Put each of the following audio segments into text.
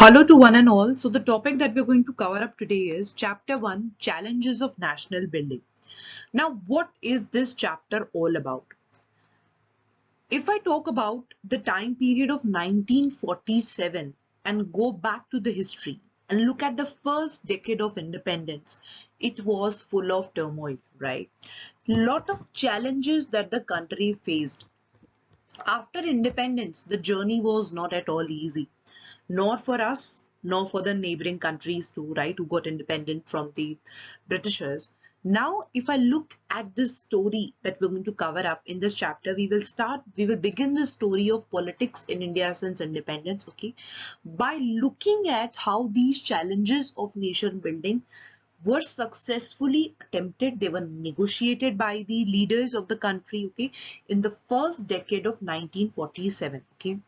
Hello to one and all. So the topic that we're going to cover up today is Chapter 1, Challenges of National Building. Now, what is this chapter all about? If I talk about the time period of 1947 and go back to the history and look at the first decade of independence, it was full of turmoil, right? Lot of challenges that the country faced. After independence, the journey was not at all easy, nor for us, nor for the neighboring countries too, right, who got independent from the Britishers. Now, if I look at this story that we're going to cover up in this chapter, we will begin the story of politics in India since independence, okay, by looking at how these challenges of nation building were successfully attempted. They were negotiated by the leaders of the country, okay, in the first decade of 1947, okay.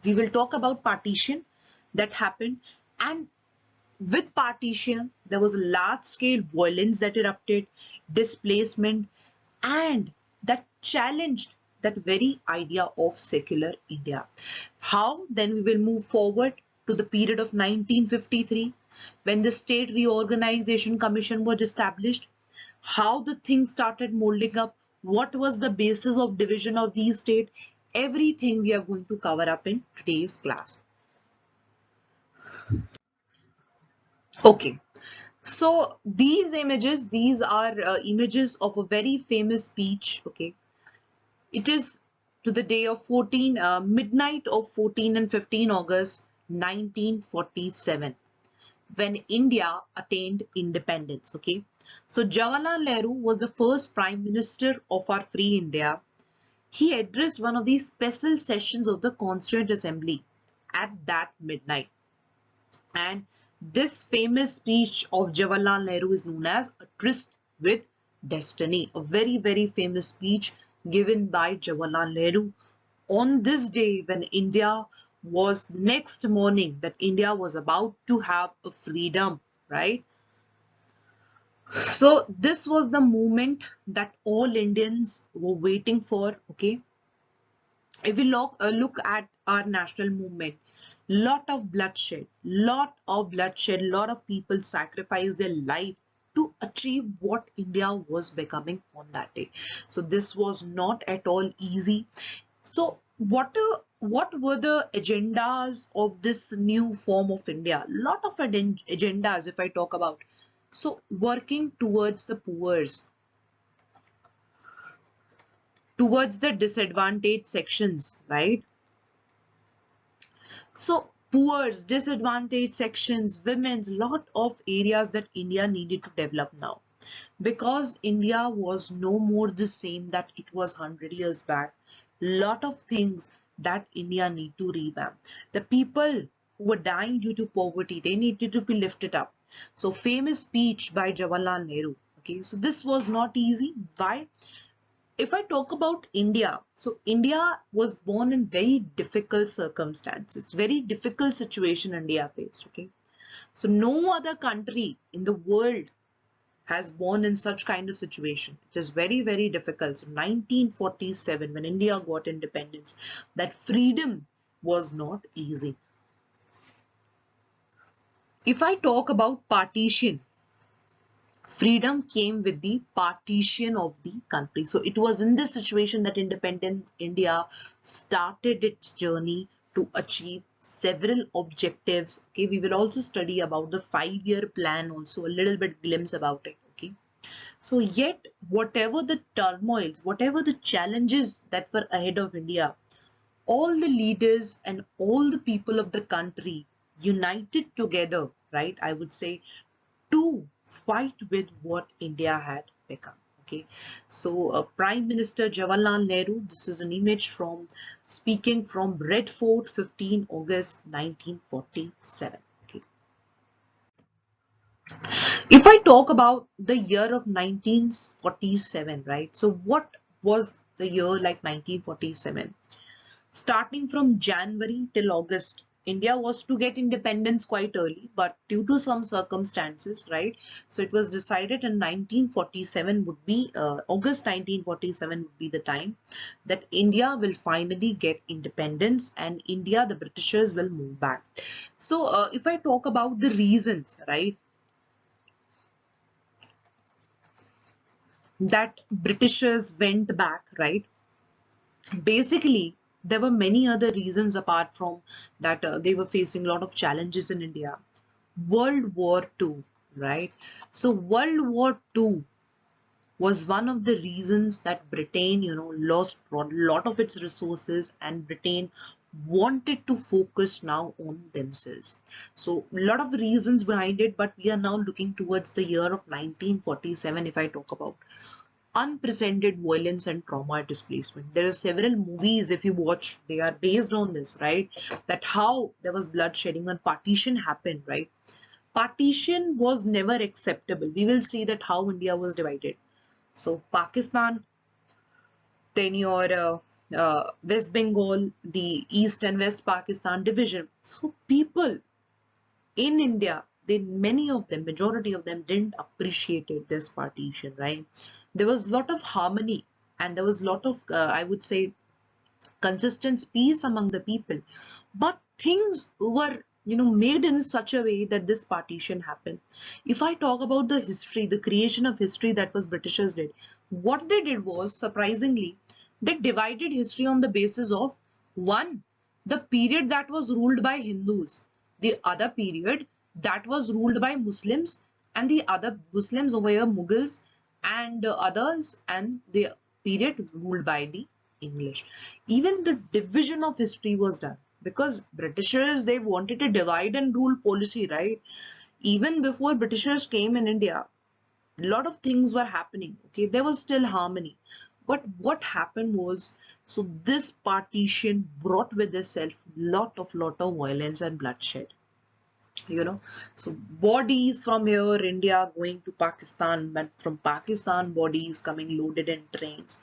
We will talk about partition that happened, and with partition there was a large scale violence that erupted, displacement, and that challenged that very idea of secular India. How then we will move forward to the period of 1953 when the State Reorganization Commission was established, how the things started molding up, what was the basis of division of these states. Everything we are going to cover up in today's class. Okay, so these are images of a very famous speech. Okay, it is to the day of midnight of 14 and 15 August 1947 when India attained independence. Okay, so Jawaharlal Nehru was the first Prime Minister of our free India. He addressed one of these special sessions of the Constituent Assembly at that midnight. And this famous speech of Jawaharlal Nehru is known as A Tryst with Destiny, a very, very famous speech given by Jawaharlal Nehru on this day when India was the next morning that India was about to have a freedom, right? So this was the moment that all Indians were waiting for, okay? If we look at our national movement, lot of bloodshed, lot of people sacrificed their life to achieve what India was becoming on that day. So this was not at all easy. So what were the agendas of this new form of India? Lot of agendas if I talk about. So working towards the poor's, towards the disadvantaged sections, right? So poor's, disadvantaged sections, women's, lot of areas that India needed to develop now. Because India was no more the same that it was 100 years back. Lot of things that India need to revamp. The people who were dying due to poverty, they needed to be lifted up. So famous speech by Jawaharlal Nehru. Okay, so this was not easy. Why? If I talk about India, so India was born in very difficult circumstances, very difficult situation India faced, okay? So no other country in the world has born in such kind of situation. It is very, very difficult. So 1947, when India got independence, that freedom was not easy. If I talk about partition, freedom came with the partition of the country. So it was in this situation that independent India started its journey to achieve several objectives. Okay, we will also study about the 5-year plan, also a little bit glimpse about it. Okay, so yet whatever the turmoils, whatever the challenges that were ahead of India, all the leaders and all the people of the country united together, right? I would say to fight with what India had become. Okay, so Prime Minister Jawaharlal Nehru, this is an image from speaking from Red Fort, 15 August 1947. Okay. If I talk about the year of 1947, right? So what was the year like 1947? Starting from January till August, India was to get independence quite early, but due to some circumstances, right? So it was decided in 1947 would be, August 1947 would be the time that India will finally get independence, and India, the Britishers will move back. So if I talk about the reasons, right, that Britishers went back, right? Basically, there were many other reasons apart from that. They were facing a lot of challenges in India. World War II, right? So World War II was one of the reasons that Britain, lost a lot of its resources, and Britain wanted to focus now on themselves. So a lot of reasons behind it, but we are now looking towards the year of 1947 if I talk about unprecedented violence and trauma displacement. There are several movies, if you watch, they are based on this, right? That how there was bloodshedding when partition happened, right? Partition was never acceptable. We will see that how India was divided. So Pakistan, then your West Bengal, the East and West Pakistan division. So people in India, many of them, majority of them didn't appreciate this partition, right? There was a lot of harmony, and there was a lot of, I would say, consistent peace among the people. But things were, made in such a way that this partition happened. If I talk about the history, the creation of history that was Britishers did, what they did was, surprisingly, they divided history on the basis of one, the period that was ruled by Hindus, the other period that was ruled by Muslims, and the other Muslims over here, Mughals and others, and the period ruled by the English. Even the division of history was done because Britishers, they wanted a divide and rule policy, right? Even before Britishers came in India, a lot of things were happening. Okay, there was still harmony. But what happened was, so this partition brought with itself lot of violence and bloodshed. So bodies from here, India going to Pakistan, but from Pakistan, bodies coming loaded in trains.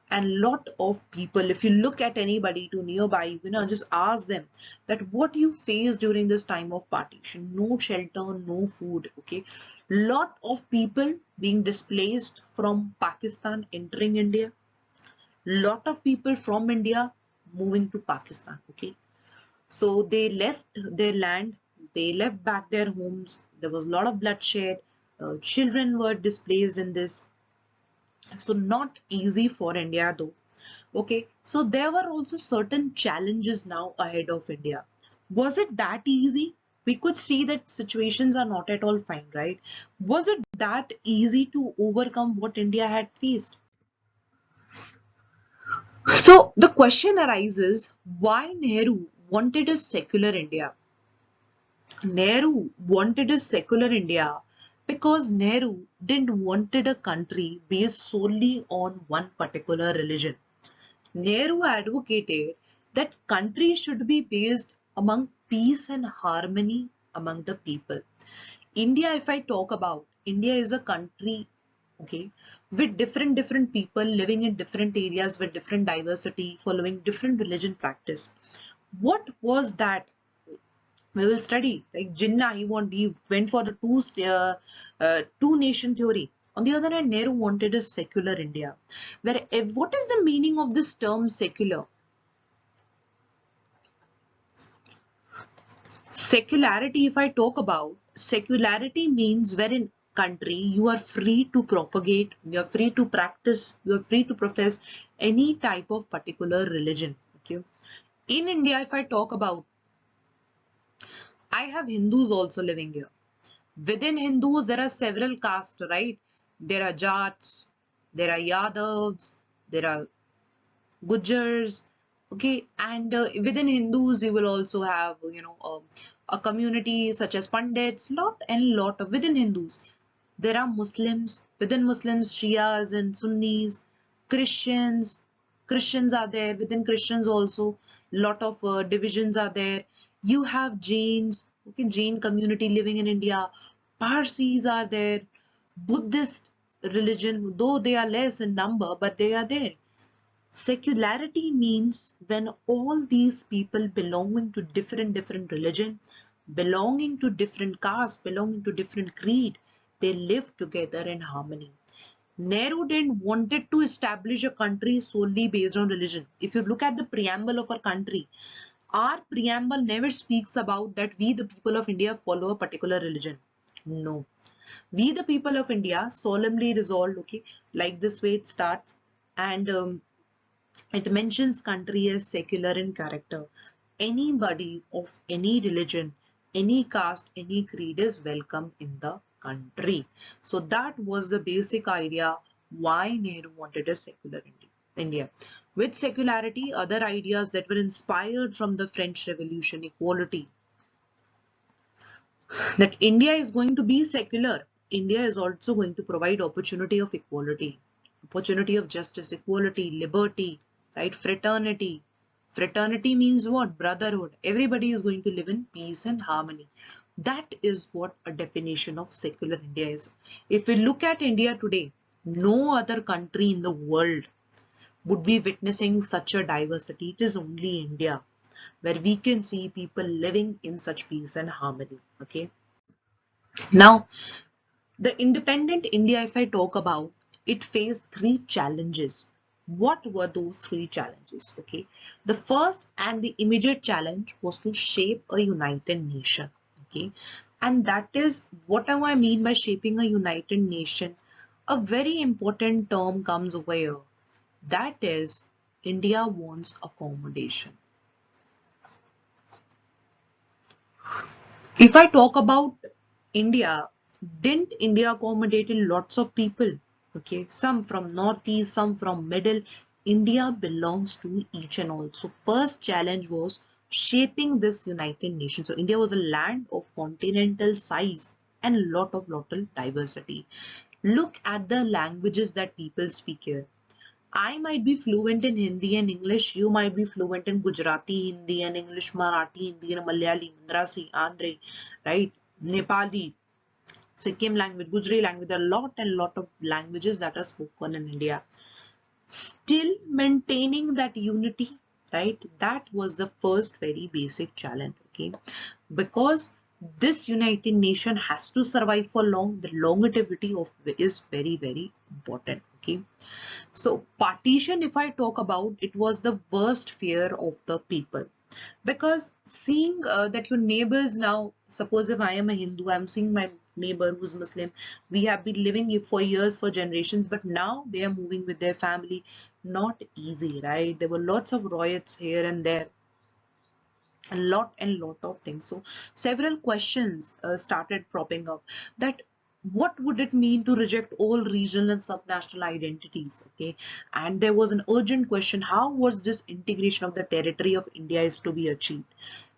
And lot of people, if you look at anybody to nearby, just ask them that what you face during this time of partition. No shelter, no food. Okay, lot of people being displaced from Pakistan entering India, lot of people from India moving to Pakistan. Okay, so they left their land, they left back their homes. There was a lot of bloodshed. Children were displaced in this. So not easy for India though. Okay, so there were also certain challenges now ahead of India. Was it that easy? We could see that situations are not at all fine, right? Was it that easy to overcome what India had faced? So the question arises, why Nehru wanted a secular India? Nehru wanted a secular India because Nehru didn't wanted a country based solely on one particular religion. Nehru advocated that country should be based among peace and harmony among the people. India, if I talk about, India is a country, okay, with different people living in different areas with different diversity, following different religion practice. What was that? We will study. Like Jinnah, he went for the two nation theory. On the other hand, Nehru wanted a secular India. What is the meaning of this term secular? Secularity, if I talk about, secularity means where in country you are free to propagate, you are free to practice, you are free to profess any type of particular religion. Okay. In India, if I talk about, I have Hindus also living here. Within Hindus, there are several castes, right? There are Jats, there are Yadavs, there are Gujars, okay, and within Hindus, you will also have, a community such as Pandits, lot of within Hindus. There are Muslims, within Muslims, Shias and Sunnis, Christians, Christians are there, within Christians also, lot of divisions are there. You have Jains, okay, Jain community living in India, Parsis are there, Buddhist religion, though they are less in number, but they are there. Secularity means when all these people belonging to different religion, belonging to different caste, belonging to different creed, they live together in harmony. Nehru didn't wanted to establish a country solely based on religion. If you look at the preamble of our preamble never speaks about that we the people of India follow a particular religion. No. We the people of India solemnly resolved, okay, like this way it starts, and it mentions country as secular in character. Anybody of any religion, any caste, any creed is welcome in the country. So that was the basic idea why Nehru wanted a secular India. With secularity, other ideas that were inspired from the French Revolution, equality, that India is going to be secular. India is also going to provide opportunity of equality, opportunity of justice, equality, liberty, right? Fraternity. Fraternity means what? Brotherhood. Everybody is going to live in peace and harmony. That is what a definition of secular India is. If we look at India today, no other country in the world would be witnessing such a diversity. It is only India where we can see people living in such peace and harmony. Okay. Now, the independent India, if I talk about, it faced three challenges. What were those three challenges? Okay. The first and the immediate challenge was to shape a united nation. Okay. And that is what do I mean by shaping a united nation? A very important term comes over here. That is, India wants accommodation. If I talk about India, didn't India accommodated lots of people? Okay, some from northeast, some from middle. India belongs to each and all. So first challenge was shaping this United Nations. So India was a land of continental size and lot of diversity. Look at the languages that people speak here. I might be fluent in Hindi and English. You might be fluent in Gujarati, Hindi and English, Marathi, Hindi and Malayali, Mandrasi, Andhra, right? Nepali, Sikkim language, Gujari language. There are lot of languages that are spoken in India. Still maintaining that unity, right? That was the first very basic challenge, okay? Because this United Nation has to survive for long. The longevity of is very important, okay? So partition, if I talk about, it was the worst fear of the people. Because seeing that your neighbors now, suppose if I am a Hindu, I'm seeing my neighbor who's Muslim, we have been living for years, for generations, but now they are moving with their family. Not easy, right? There were lots of riots here and there, a lot of things. So several questions started propping up, that what would it mean to reject all regional and subnational identities? Okay, and there was an urgent question, how was this integration of the territory of India is to be achieved?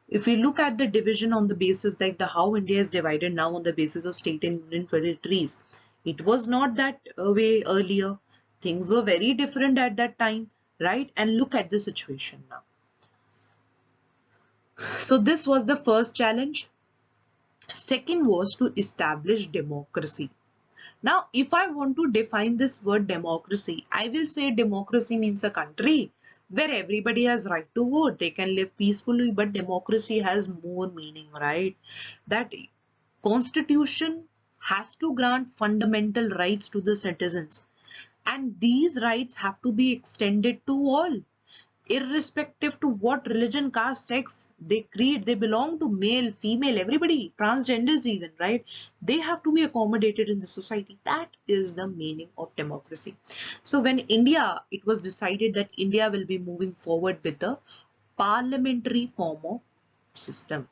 If we look at the division on the basis like the how India is divided now on the basis of state and union territories, it was not that way earlier. Things were very different at that time, right? And look at the situation now. So this was the first challenge. Second was to establish democracy. Now, if I want to define this word democracy, I will say democracy means a country where everybody has right to vote. They can live peacefully, but democracy has more meaning, right? That constitution has to grant fundamental rights to the citizens. And these rights have to be extended to all, irrespective to what religion, caste, sex they create, they belong to, male, female, everybody, transgenders even, right? They have to be accommodated in the society. That is the meaning of democracy. So when India, it was decided that India will be moving forward with the parliamentary form of system,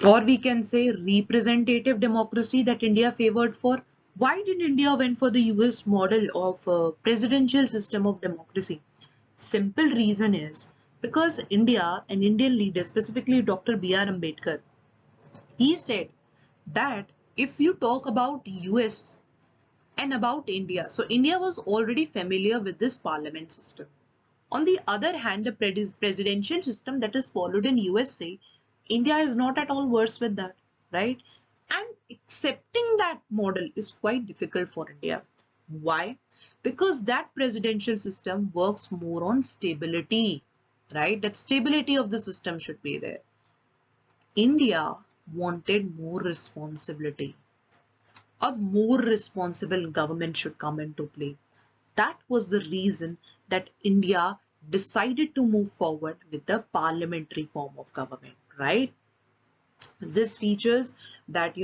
or we can say representative democracy, that India favored for. Why did India went for the US model of a presidential system of democracy? Simple reason is because India, an Indian leader, specifically Dr. B.R. Ambedkar, he said that if you talk about US and about India, so India was already familiar with this parliament system. On the other hand, the presidential system that is followed in USA, India is not at all versed with that, right? And accepting that model is quite difficult for India. Why? Because that presidential system works more on stability, right? That stability of the system should be there. India wanted more responsibility. A more responsible government should come into play. That was the reason that India decided to move forward with the parliamentary form of government, right? This features that,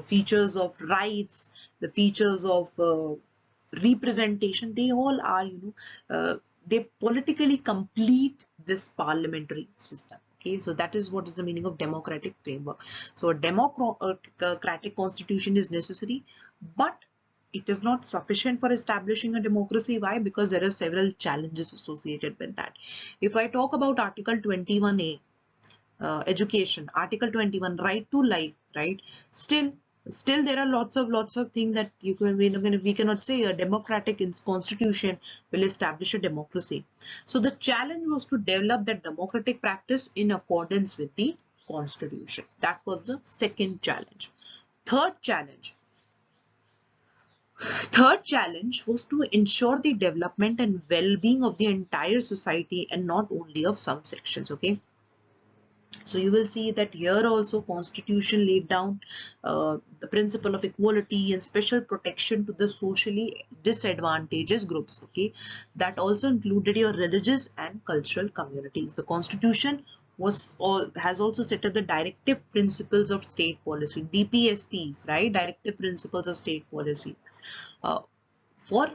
features of rights, the features of representation, they all are, they politically complete this parliamentary system. Okay, so that is what is the meaning of democratic framework. So a democratic constitution is necessary, but it is not sufficient for establishing a democracy. Why? Because there are several challenges associated with that. If I talk about Article 21A, education, Article 21, right to life, right? Still there are lots of things that we cannot say a democratic constitution will establish a democracy. So the challenge was to develop that democratic practice in accordance with the constitution. That was the second challenge. Third challenge was to ensure the development and well-being of the entire society and not only of some sections. Okay, so you will see that here also constitution laid down the principle of equality and special protection to the socially disadvantaged groups. Okay, that also included your religious and cultural communities. The constitution has also set up the directive principles of state policy, DPSPs, right? Directive principles of state policy. Uh, for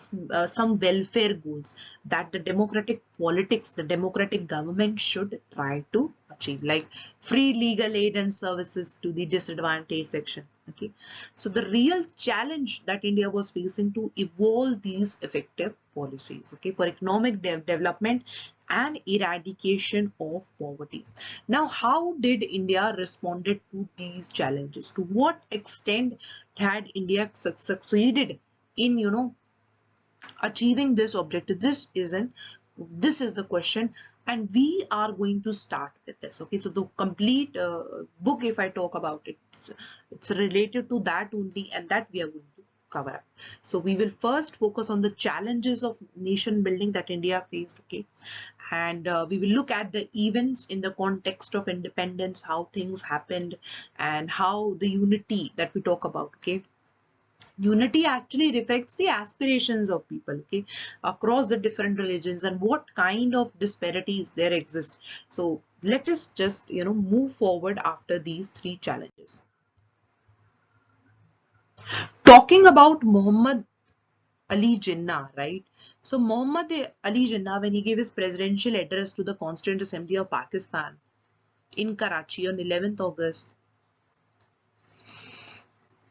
some welfare goals that the democratic politics, the democratic government should try to achieve, like free legal aid and services to the disadvantaged section. Okay, so the real challenge that India was facing to evolve these effective policies, okay, for economic development and eradication of poverty. Now, how did India responded to these challenges? To what extent had India succeeded in, achieving this objective? This is the question, and we are going to start with this. Okay, so the complete book, if I talk about it, it's related to that only, and that we are going to cover up. So we will first focus on the challenges of nation building that India faced. Okay, and we will look at the events in the context of independence, how things happened, and how the unity that we talk about. Okay, unity actually reflects the aspirations of people, okay, across the different religions, and what kind of disparities there exist. So let us just, move forward after these three challenges. Talking about Muhammad Ali Jinnah, right? So Muhammad Ali Jinnah, when he gave his presidential address to the Constituent Assembly of Pakistan in Karachi on 11th August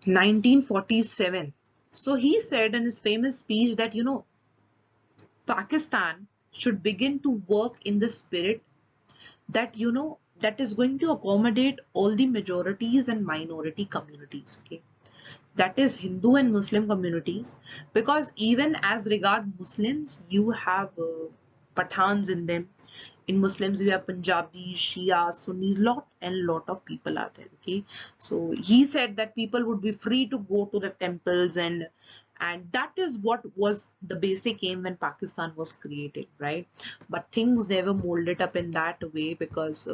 1947, so he said in his famous speech that, Pakistan should begin to work in the spirit that, that is going to accommodate all the majorities and minority communities. Okay, that is Hindu and Muslim communities, because even as regard Muslims, you have Pathans in them. In Muslims, you have Punjabis, Shia, Sunnis, lot of people are there. Okay, so he said that people would be free to go to the temples, and that is what was the basic aim when Pakistan was created, right? But things never molded up in that way, because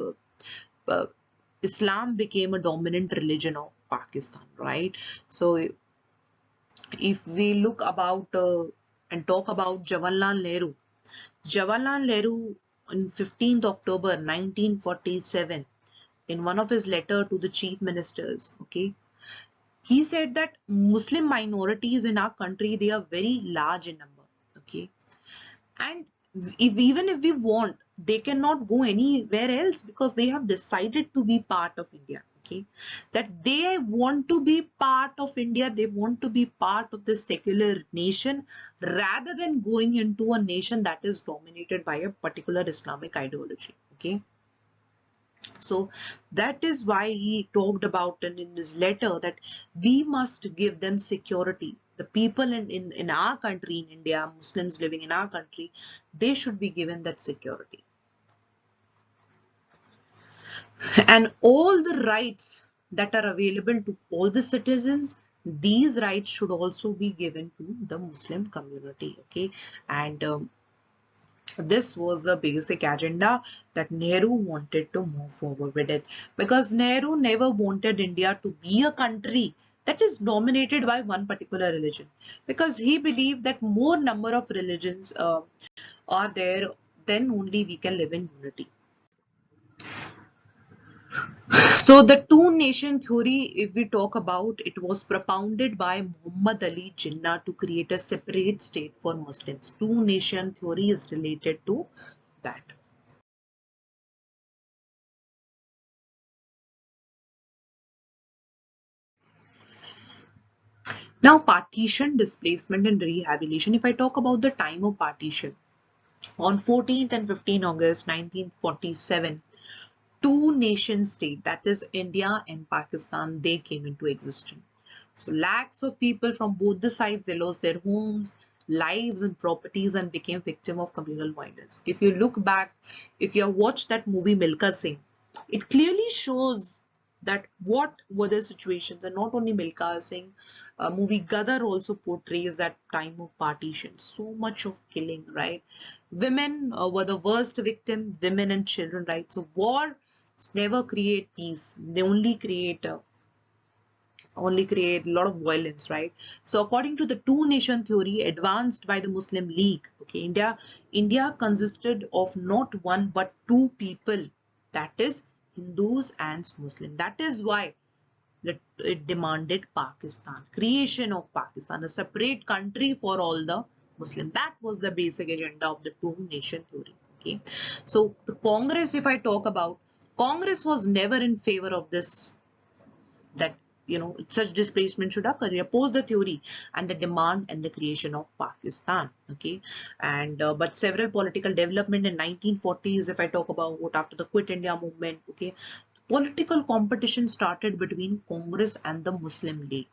uh, Islam became a dominant religion of Pakistan, right? So if we look about and talk about Jawaharlal Nehru on 15th October 1947, in one of his letter to the chief ministers, okay, he said that Muslim minorities in our country, they are very large in number, okay, and even if we want, they cannot go anywhere else, because they have decided to be part of India. Okay, that they want to be part of India, they want to be part of the secular nation, rather than going into a nation that is dominated by a particular Islamic ideology. Okay, so that is why he talked about in his letter that we must give them security. The people in our country, in India, Muslims living in our country, they should be given that security. And all the rights that are available to all the citizens, these rights should also be given to the Muslim community. Okay, and this was the basic agenda that Nehru wanted to move forward with it, because Nehru never wanted India to be a country that is dominated by one particular religion, because he believed that more number of religions are there, then only we can live in unity. So the two nation theory, if we talk about, it was propounded by Muhammad Ali Jinnah to create a separate state for Muslims. Two nation theory is related to that. Now, partition, displacement, and rehabilitation. If I talk about the time of partition, on 14th and 15th August 1947, two nation state, that is India and Pakistan, they came into existence. So lakhs of people from both the sides, they lost their homes, lives and properties and became victim of communal violence. If you look back, if you have watched that movie Milka Singh, it clearly shows that what were the situations. And not only Milka Singh, movie Gadar also portrays that time of partition. So much of killing, right? Women were the worst victim, women and children, right? So wars never create peace. They only create a lot of violence, right? So according to the two nation theory advanced by the Muslim League, okay, India consisted of not one but two people, that is Hindus and Muslim. That is why it demanded Pakistan, creation of Pakistan, a separate country for all the Muslim. That was the basic agenda of the two nation theory. Okay, so the Congress, if I talk about, Congress was never in favor of this, that such displacement should occur. They opposed the theory and the demand and the creation of Pakistan. Okay, and but several political development in 1940s, if I talk about what after the Quit India movement, okay, political competition started between Congress and the Muslim League,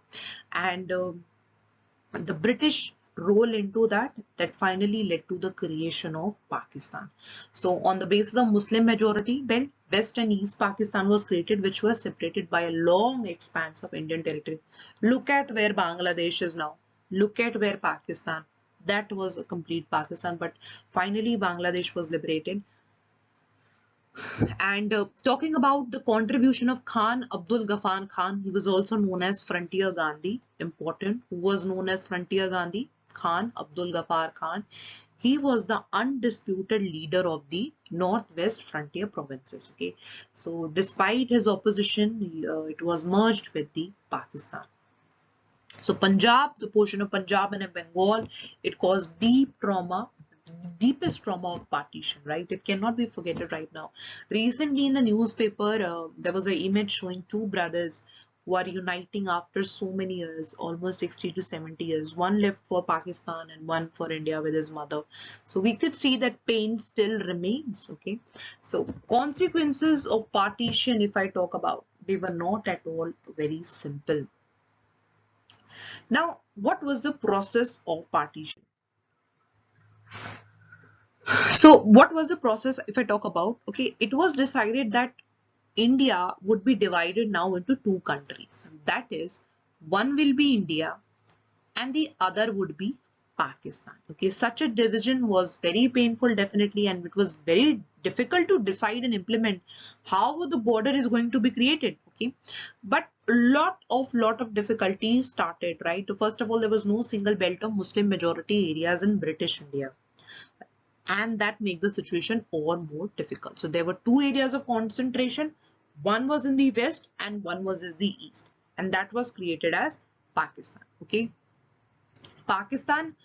and the British role into that finally led to the creation of Pakistan. So on the basis of Muslim majority belt, West and East Pakistan was created, which was separated by a long expanse of Indian territory. Look at where Bangladesh is now. Look at where Pakistan. That was a complete Pakistan, but finally Bangladesh was liberated. And talking about the contribution of Khan Abdul Ghaffar Khan, he was also known as Frontier Gandhi. Important, who was known as Frontier Gandhi? Khan Abdul Ghaffar Khan. He was the undisputed leader of the Northwest Frontier provinces. Okay, so despite his opposition, it was merged with the Pakistan. So Punjab, the portion of Punjab and Bengal, it caused deep trauma, deepest trauma of partition, right? It cannot be forgotten right now. Recently in the newspaper, there was an image showing two brothers who are uniting after so many years, almost 60 to 70 years. One left for Pakistan and one for India with his mother. So we could see that pain still remains, okay? So consequences of partition, if I talk about, they were not at all very simple. Now, what was the process of partition? So, what was the process if I talk about? Okay, it was decided that India would be divided now into two countries. That is, one will be India and the other would be Pakistan. Okay, such a division was very painful, definitely, and it was very difficult to decide and implement how the border is going to be created. Okay, but lot of difficulties started, right? First of all, there was no single belt of Muslim majority areas in British India, and that made the situation all more difficult. So there were two areas of concentration. One was in the west and one was in the east, and that was created as Pakistan. Okay, Pakistan,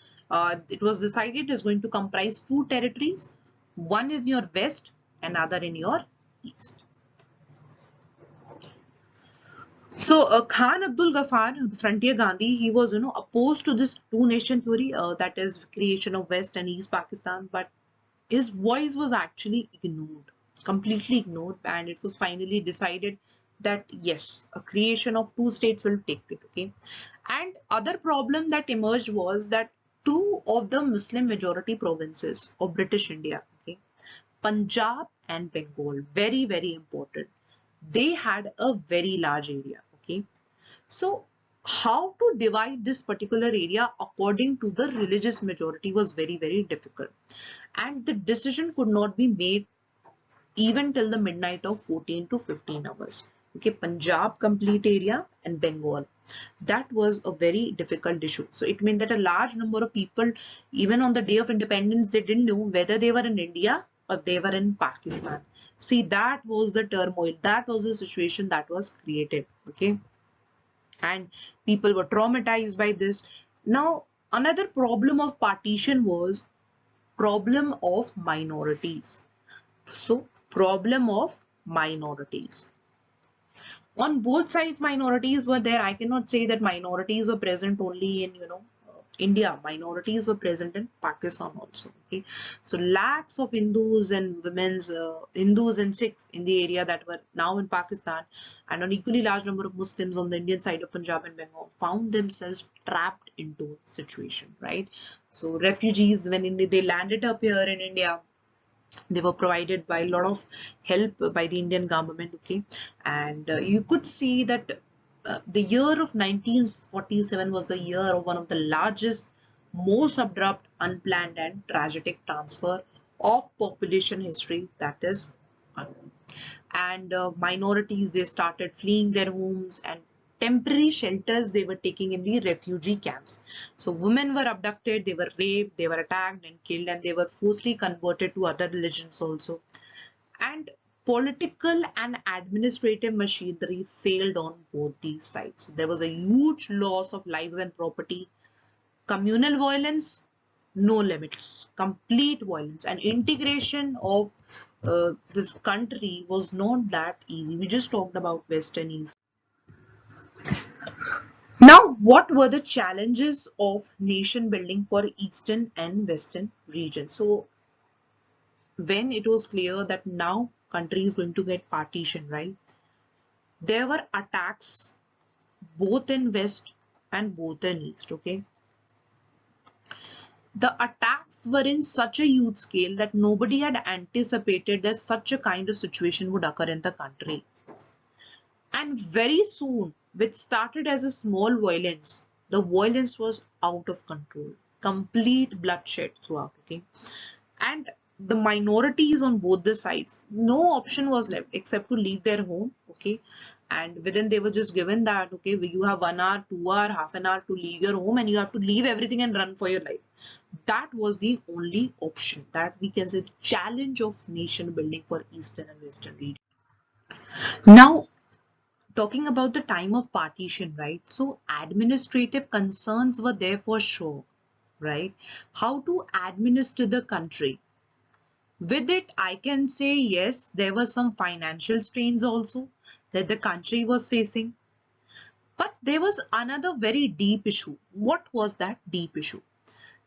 it was decided, is going to comprise two territories, one in your west, another in your east. So Khan Abdul Ghaffar, the Frontier Gandhi, he was opposed to this two nation theory, that is creation of West and East Pakistan, but his voice was actually ignored, completely ignored, and it was finally decided that yes, a creation of two states will take it. Okay, and other problem that emerged was that two of the Muslim majority provinces of British India, okay, Punjab and Bengal, very important, they had a very large area. Okay, so how to divide this particular area according to the religious majority was very, very difficult. And the decision could not be made even till the midnight of 14 to 15 hours. Okay, Punjab complete area and Bengal. That was a very difficult issue. So it meant that a large number of people, even on the day of independence, they didn't know whether they were in India or they were in Pakistan. See, that was the turmoil. That was the situation that was created. Okay, and people were traumatized by this. Now, another problem of partition was problem of minorities. So, problem of minorities. On both sides, minorities were there. I cannot say that minorities were present only in, India. Minorities were present in Pakistan also. Okay, so lakhs of Hindus and Hindus and Sikhs in the area that were now in Pakistan, and an equally large number of Muslims on the Indian side of Punjab and Bengal found themselves trapped into a situation, right? So refugees, when they landed up here in India, they were provided by a lot of help by the Indian government. Okay, and you could see that the year of 1947 was the year of one of the largest, most abrupt, unplanned and tragic transfer of population history, that is, and minorities, they started fleeing their homes, and temporary shelters they were taking in the refugee camps. So women were abducted, they were raped, they were attacked and killed, and they were forcibly converted to other religions also. And political and administrative machinery failed on both these sides. So there was a huge loss of lives and property, communal violence, no limits, complete violence, and integration of this country was not that easy. We just talked about West and East. Now, what were the challenges of nation building for Eastern and Western regions? So, when it was clear that now country is going to get partition, right? There were attacks both in West and both in East, okay? The attacks were in such a huge scale that nobody had anticipated that such a kind of situation would occur in the country. And very soon, which started as a small violence, the violence was out of control. Complete bloodshed throughout, okay? And the minorities on both the sides, no option was left except to leave their home, okay? And within they were just given that, okay, you have 1 hour, 2 hour, half an hour to leave your home, and you have to leave everything and run for your life. That was the only option, that we can say the challenge of nation building for Eastern and Western region. Now, talking about the time of partition, right? So administrative concerns were there for sure, right? How to administer the country. With it, I can say yes, there were some financial strains also that the country was facing. But there was another very deep issue. What was that deep issue?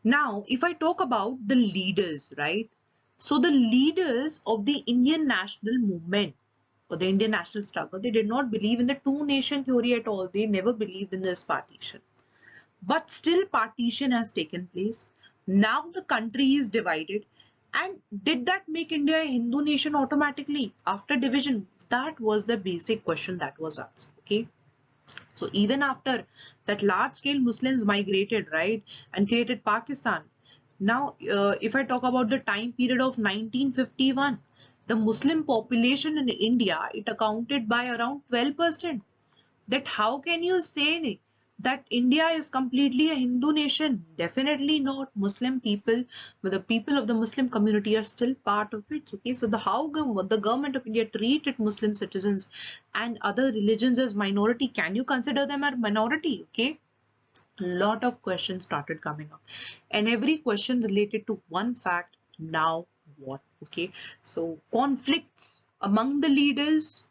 Now, if I talk about the leaders, right? So the leaders of the Indian national movement or the Indian national struggle, they did not believe in the two-nation theory at all. They never believed in this partition. But still partition has taken place. Now the country is divided. And did that make India a Hindu nation automatically after division? That was the basic question that was asked. Okay. So even after that large scale Muslims migrated, right, and created Pakistan. Now, if I talk about the time period of 1951, the Muslim population in India, it accounted by around 12%. That how can you say that India is completely a Hindu nation? Definitely not. Muslim people, but the people of the Muslim community are still part of it. Okay, so the government of India treated Muslim citizens and other religions as minority. Can you consider them a minority? Okay, lot of questions started coming up, and every question related to one fact. Now what? Okay, so conflicts among the leaders,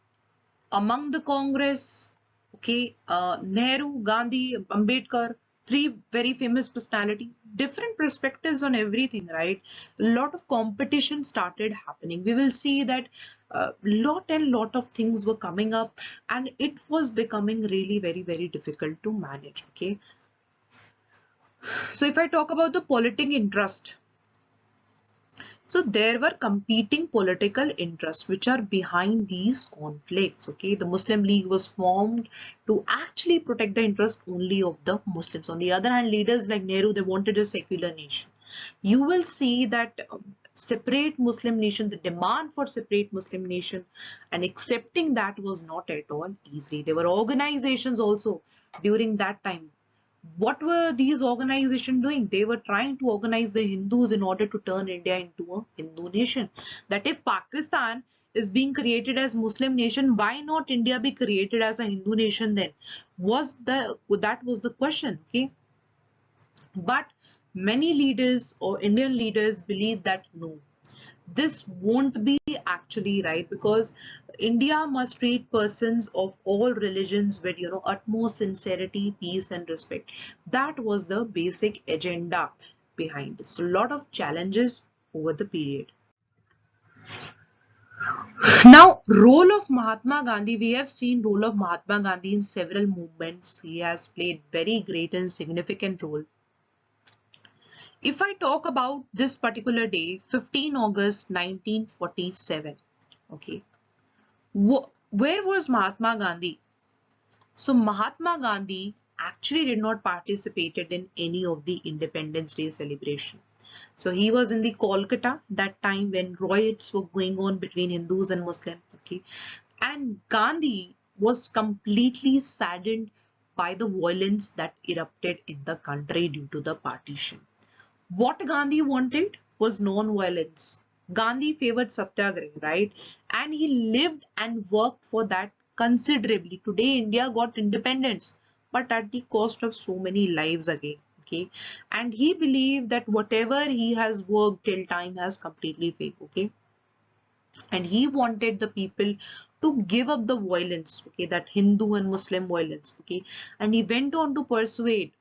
among the Congress, okay, Nehru, Gandhi, Ambedkar, three very famous personality, different perspectives on everything, right? A lot of competition started happening. We will see that lot of things were coming up, and it was becoming really very, very difficult to manage, okay? So if I talk about the politic interest, So there were competing political interests which are behind these conflicts. Okay, the Muslim League was formed to actually protect the interest only of the Muslims. On the other hand, leaders like Nehru, they wanted a secular nation. You will see that separate Muslim nation, the demand for separate Muslim nation and accepting that was not at all easy. There were organizations also during that time. What were these organizations doing? They were trying to organize the Hindus in order to turn India into a Hindu nation. That if Pakistan is being created as Muslim nation, why not India be created as a Hindu nation then? That was the question. Okay, but many leaders or Indian leaders believe that no, this won't be actually right, because India must treat persons of all religions with utmost sincerity, peace and respect. That was the basic agenda behind this. A lot of challenges over the period. Now, role of Mahatma Gandhi, we have seen role of Mahatma Gandhi in several movements. He has played very great and significant role. If I talk about this particular day, 15 August 1947, okay, where was Mahatma Gandhi? So Mahatma Gandhi actually did not participated in any of the Independence Day celebration. So he was in the Kolkata that time when riots were going on between Hindus and Muslims. Okay, and Gandhi was completely saddened by the violence that erupted in the country due to the partition. What Gandhi wanted was non-violence. Gandhi favored satyagraha, right? And he lived and worked for that considerably. Today, India got independence, but at the cost of so many lives again. Okay, and he believed that whatever he has worked till time has completely failed. Okay, and he wanted the people to give up the violence. Okay, that Hindu and Muslim violence. Okay, and he went on to persuade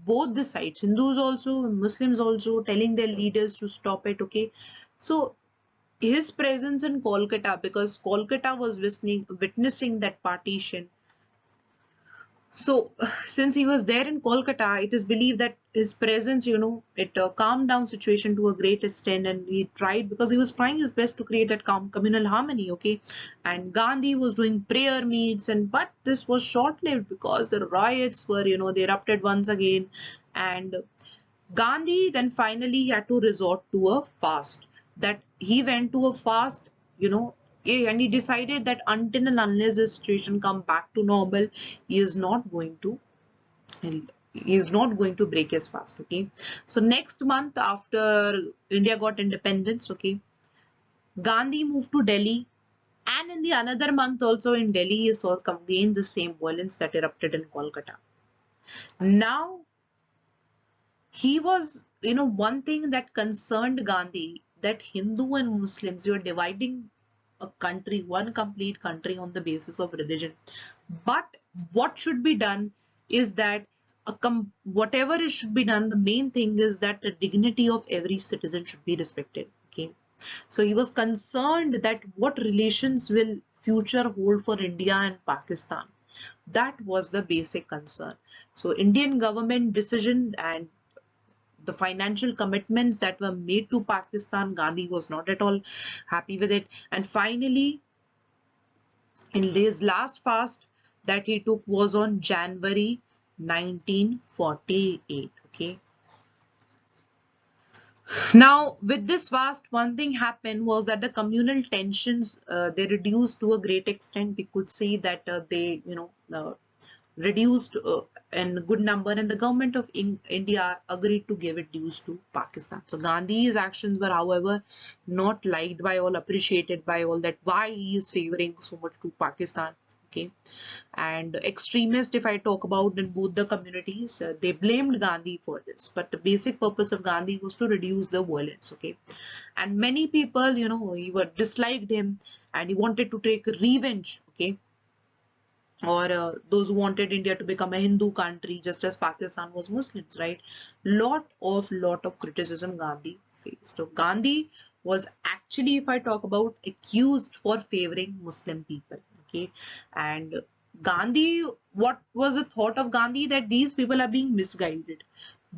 both the sides, Hindus also, Muslims also, telling their leaders to stop it. Okay, so his presence in Kolkata, because Kolkata was witnessing that partition. So since he was there in Kolkata, it is believed that his presence, it calmed down situation to a great extent, and he tried, because he was trying his best to create that calm communal harmony. Okay, and Gandhi was doing prayer meets, and but this was short-lived because the riots were, they erupted once again, and Gandhi then finally had to resort to a fast. That he went to a fast, and he decided that until and unless the situation come back to normal, he is not going to he is not going to break his fast. Okay, so next month after India got independence, okay, Gandhi moved to Delhi, and in the another month also in Delhi he saw again the same violence that erupted in Kolkata. Now he was, one thing that concerned Gandhi, that Hindu and Muslims, you are dividing a country, one complete country on the basis of religion. But what should be done is that whatever it should be done, the main thing is that the dignity of every citizen should be respected. Okay, so he was concerned that what relations will future hold for India and Pakistan. That was the basic concern. So Indian government decision and the financial commitments that were made to Pakistan, Gandhi was not at all happy with it. And finally, in his last fast that he took was on January 1948. Okay. Now, with this fast, one thing happened was that the communal tensions they reduced to a great extent. We could see that they, reduced in good number, and the government of India agreed to give it dues to Pakistan. So Gandhi's actions were, however, not liked by all, appreciated by all, that why he is favoring so much to Pakistan. Okay, and extremists, if I talk about in both the communities, they blamed Gandhi for this, but the basic purpose of Gandhi was to reduce the violence. Okay, and many people, he were disliked him, and he wanted to take revenge. Okay, or those who wanted India to become a Hindu country, just as Pakistan was Muslims, right? Lot of criticism Gandhi faced. So Gandhi was actually, if I talk about, accused for favoring Muslim people. Okay, and Gandhi, what was the thought of Gandhi? That these people are being misguided.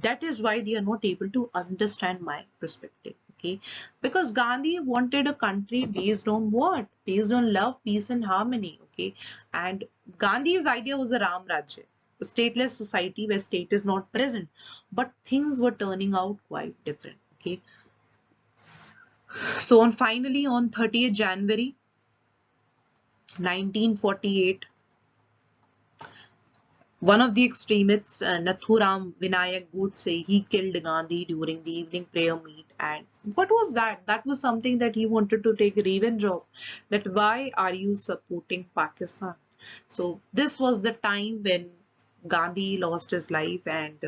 That is why they are not able to understand my perspective. Okay, because Gandhi wanted a country based on what? Based on love, peace, and harmony. Okay, and Gandhi's idea was a Ram Rajya, a stateless society where state is not present, but things were turning out quite different. Okay, so finally on 30th January 1948, one of the extremists, Nathuram Vinayak Godse, he killed Gandhi during the evening prayer meet. And what was that? That was something that he wanted to take revenge of. That why are you supporting Pakistan? So this was the time when Gandhi lost his life, and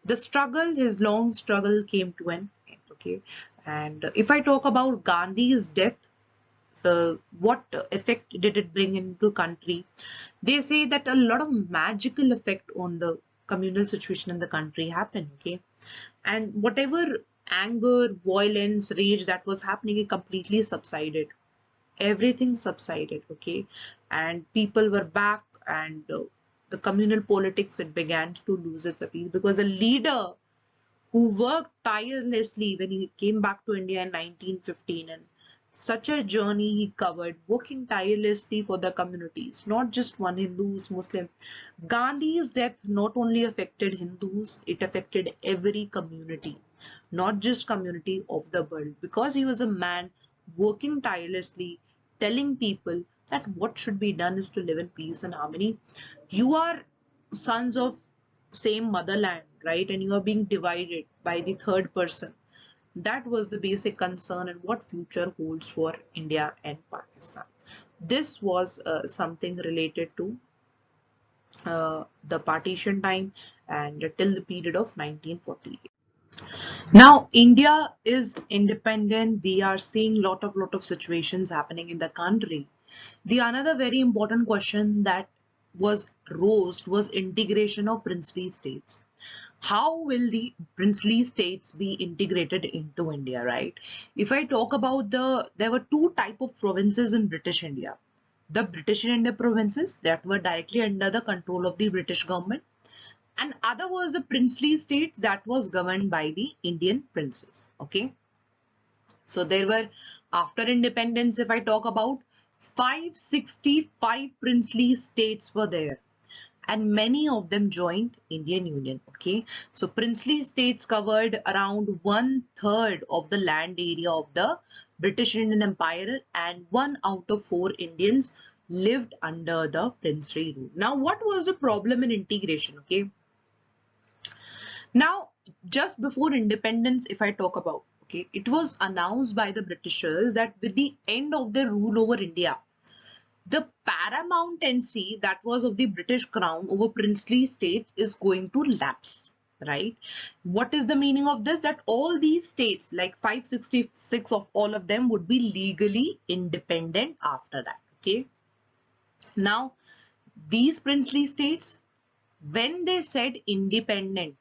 the struggle, his long struggle, came to an end. Okay, and if I talk about Gandhi's death, what effect did it bring into country? They say that a lot of magical effect on the communal situation in the country happened. Okay, and whatever anger, violence, rage that was happening, it completely subsided. Everything subsided. Okay, and people were back, and the communal politics, it began to lose its appeal, because a leader who worked tirelessly when he came back to India in 1915, and such a journey he covered, working tirelessly for the communities, not just one Hindus, Muslim. Gandhi's death not only affected Hindus, it affected every community, not just community of the world, because he was a man working tirelessly, telling people that what should be done is to live in peace and harmony. You are sons of same motherland, right? And you are being divided by the third person. That was the basic concern, and what future holds for India and Pakistan. This was something related to the partition time and till the period of 1948. Now India is independent. We are seeing lot of situations happening in the country. The another very important question that was raised was integration of princely states. How will the princely states be integrated into India, right? If I talk about there were two type of provinces in British India. The British India provinces that were directly under the control of the British government, and other was the princely states that was governed by the Indian princes. Okay, so there were, after independence, if I talk about, 565 princely states were there, and many of them joined Indian Union. Okay, so princely states covered around 1/3 of the land area of the British Indian Empire, and 1 out of 4 Indians lived under the princely rule. Now, what was the problem in integration? Okay, now just before independence, if I talk about, okay, it was announced by the Britishers that with the end of their rule over India, the paramountcy that was of the British crown over princely states is going to lapse, right? What is the meaning of this? That all these states, like 566 of all of them, would be legally independent after that. Okay, now these princely states, when they said independent,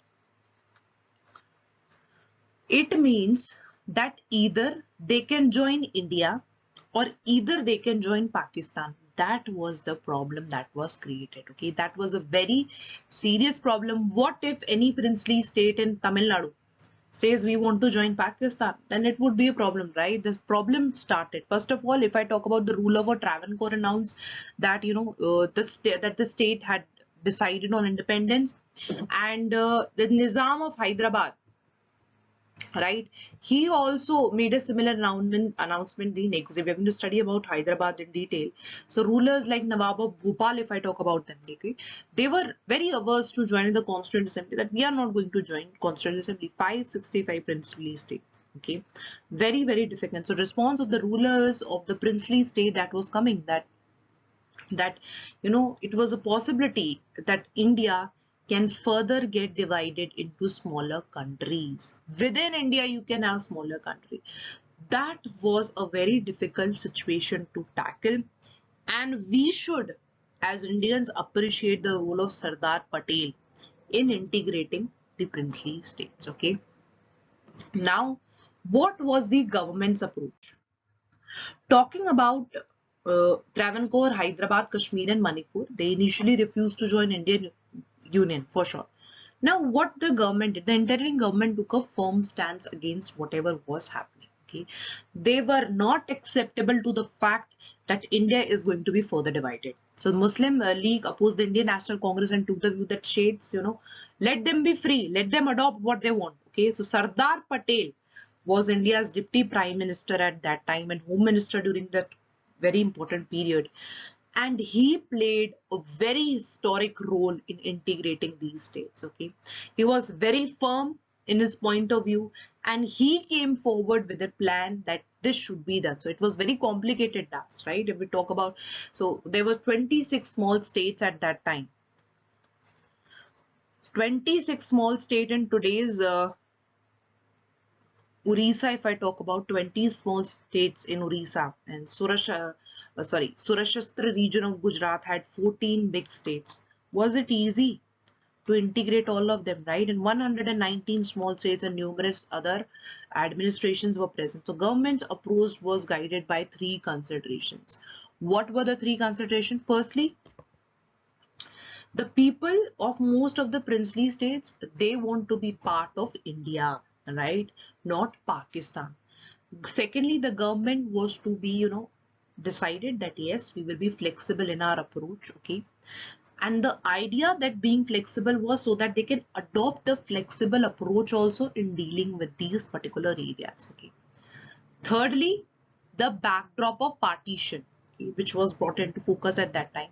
it means that either they can join India or either they can join Pakistan. That was the problem that was created. Okay, that was a very serious problem. What if any princely state in Tamil Nadu says we want to join Pakistan? Then it would be a problem, right? The problem started. First of all, if I talk about the ruler of Travancore announced that the state had decided on independence, and the Nizam of Hyderabad, right, he also made a similar announcement the next day. We're going to study about Hyderabad in detail. So rulers like Nawab of Bhopal, if I talk about them, okay, they were very averse to joining the Constituent Assembly, that we are not going to join Constituent Assembly. 565 princely states. Okay, very difficult. So response of the rulers of the princely state that was coming, that it was a possibility that India can further get divided into smaller countries. Within India, you can have smaller country. That was a very difficult situation to tackle, and we should, as Indians, appreciate the role of Sardar Patel in integrating the princely states. Okay. Now, what was the government's approach? Talking about Travancore, Hyderabad, Kashmir, and Manipur, they initially refused to join Indian Union for sure. Now, what the government did, the interim government took a firm stance against whatever was happening. Okay, they were not acceptable to the fact that India is going to be further divided. So, the Muslim League opposed the Indian National Congress and took the view that shades, let them be free, let them adopt what they want. Okay, so Sardar Patel was India's deputy prime minister at that time and home minister during that very important period, and he played a very historic role in integrating these states. Okay, he was very firm in his point of view, and he came forward with a plan that this should be done. So it was very complicated task, right? If we talk about, so there were 26 small states at that time. 26 small state in today's Orissa, if I talk about 20 small states in Orissa, and Surashastra region of Gujarat had 14 big states. Was it easy to integrate all of them, right? And 119 small states and numerous other administrations were present. So government's approach was guided by three considerations. What were the three considerations? Firstly, the people of most of the princely states, they want to be part of India, right? Not Pakistan. Secondly, the government was to be, decided that yes, we will be flexible in our approach. Okay. And the idea that being flexible was so that they can adopt a flexible approach also in dealing with these particular areas. Okay. Thirdly, the backdrop of partition, okay, which was brought into focus at that time,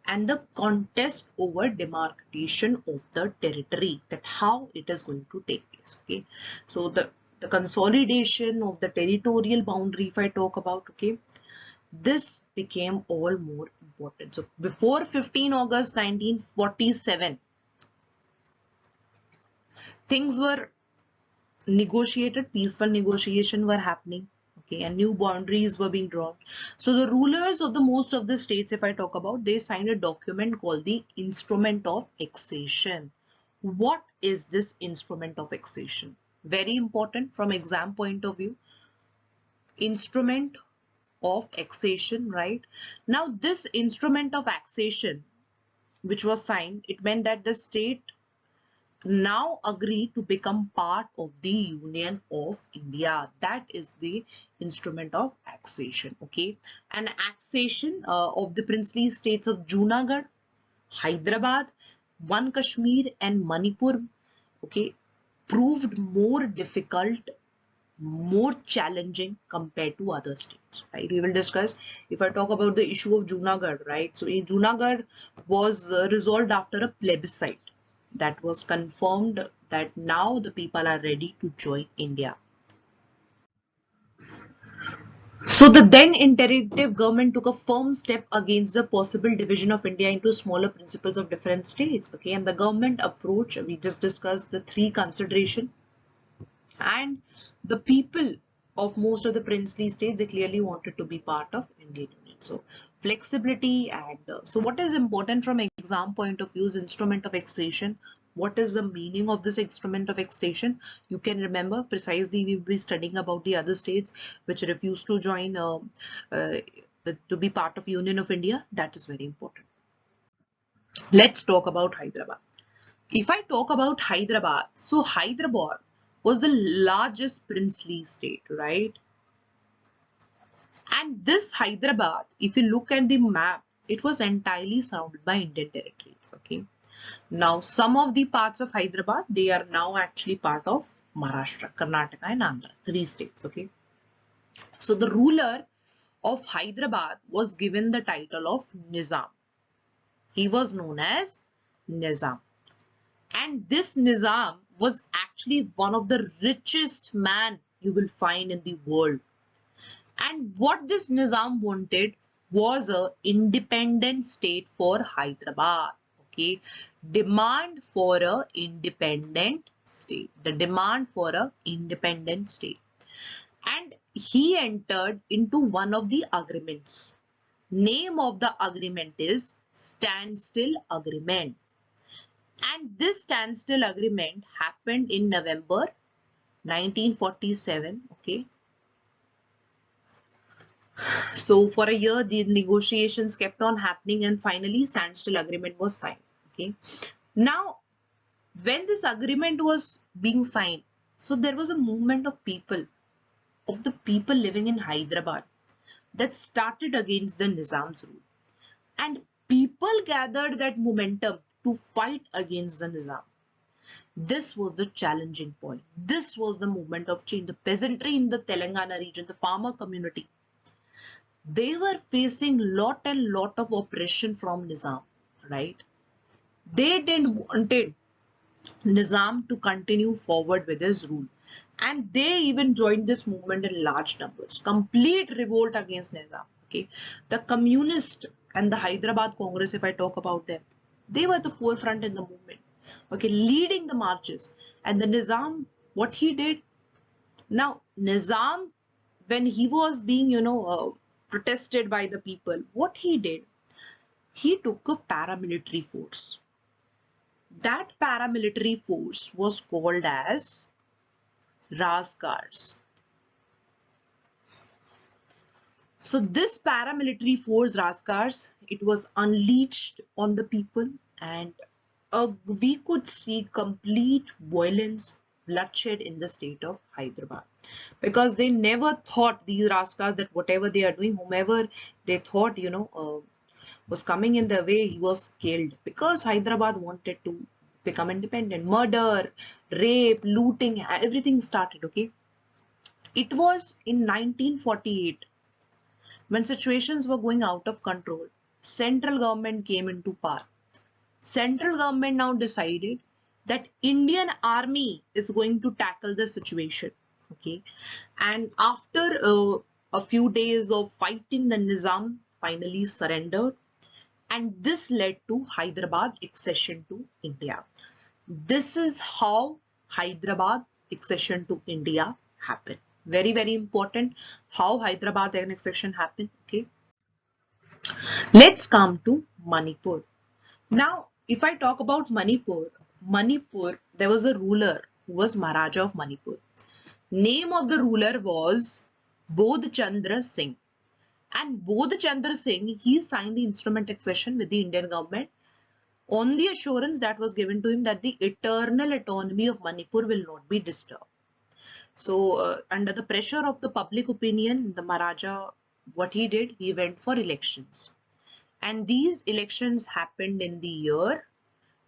and the contest over demarcation of the territory, that how it is going to take place. Okay, so the consolidation of the territorial boundary, if I talk about, okay, this became all more important. So before 15 August 1947, things were negotiated, peaceful negotiation were happening. Okay, and new boundaries were being drawn. So the rulers of the most of the states, if I talk about, they signed a document called the Instrument of Accession. What is this Instrument of Accession? Very important from exam point of view. Instrument of Accession, right? Now this Instrument of Accession, which was signed, it meant that the state now agree to become part of the Union of India. That is the Instrument of Accession. Okay, and accession of the princely states of Junagadh, Hyderabad, One Kashmir and Manipur, okay, proved more difficult, more challenging compared to other states, right? We will discuss. If I talk about the issue of Junagadh, right? So in Junagadh was resolved after a plebiscite that was confirmed that now the people are ready to join India. So the then integrative government took a firm step against the possible division of India into smaller principles of different states. Okay, and the government approach, we just discussed the three consideration, and the people of most of the princely states, they clearly wanted to be part of Indian Union. So flexibility and so what is important from exam point of view is Instrument of Accession. What is the meaning of this Instrument of Accession? You can remember precisely, we will be studying about the other states which refused to join to be part of Union of India. That is very important. Let's talk about Hyderabad. If I talk about Hyderabad, so Hyderabad was the largest princely state, right? And this Hyderabad, if you look at the map, it was entirely surrounded by Indian territories. Okay. Now, some of the parts of Hyderabad, they are now actually part of Maharashtra, Karnataka and Andhra, three states. Okay. So the ruler of Hyderabad was given the title of Nizam. He was known as Nizam. And this Nizam was actually one of the richest man you will find in the world. And what this Nizam wanted was a independent state for Hyderabad. Okay, demand for a independent state. The demand for a independent state. And he entered into one of the agreements. Name of the agreement is Standstill Agreement. And this standstill agreement happened in November 1947. Okay. So for a year, the negotiations kept on happening and finally standstill agreement was signed. Okay. Now, When this agreement was being signed, so there was a movement of the people living in Hyderabad that started against the Nizam's rule. And people gathered that momentum to fight against the Nizam. This was the challenging point. This was the movement of change. The peasantry in the Telangana region, the farmer community, they were facing lot and lot of oppression from Nizam, right? They didn't wanted Nizam to continue forward with his rule. And they even joined this movement in large numbers. Complete revolt against Nizam. Okay, the communist and the Hyderabad Congress, if I talk about them, they were the forefront in the movement. Okay, leading the marches. And the Nizam, what he did, now Nizam, when he was being, protested by the people, what he did, he took a paramilitary force. That paramilitary force was called as Raskars. So this paramilitary force, Raskars, it was unleashed on the people, and we could see complete violence, bloodshed in the state of Hyderabad. Because they never thought, these Raskars, that whatever they are doing, whomever they thought, was coming in their way, he was killed. Because Hyderabad wanted to become independent. Murder, rape, looting, everything started, okay? It was in 1948 when situations were going out of control. Central government came into power. Central government now decided that Indian army is going to tackle the situation, okay? And after a few days of fighting, the Nizam finally surrendered, and this led to Hyderabad accession to India. This is how Hyderabad accession to India happened. Very, very important how Hyderabad annexation happened. Okay. Let's come to Manipur. Now, if I talk about Manipur, there was a ruler who was Maharaja of Manipur. Name of the ruler was Bodh Chandra Singh. And Bodh Chandra Singh, he signed the instrument accession with the Indian government on the assurance that was given to him that the eternal autonomy of Manipur will not be disturbed. So, under the pressure of the public opinion, the Maharaja, what he did, he went for elections. And these elections happened in the year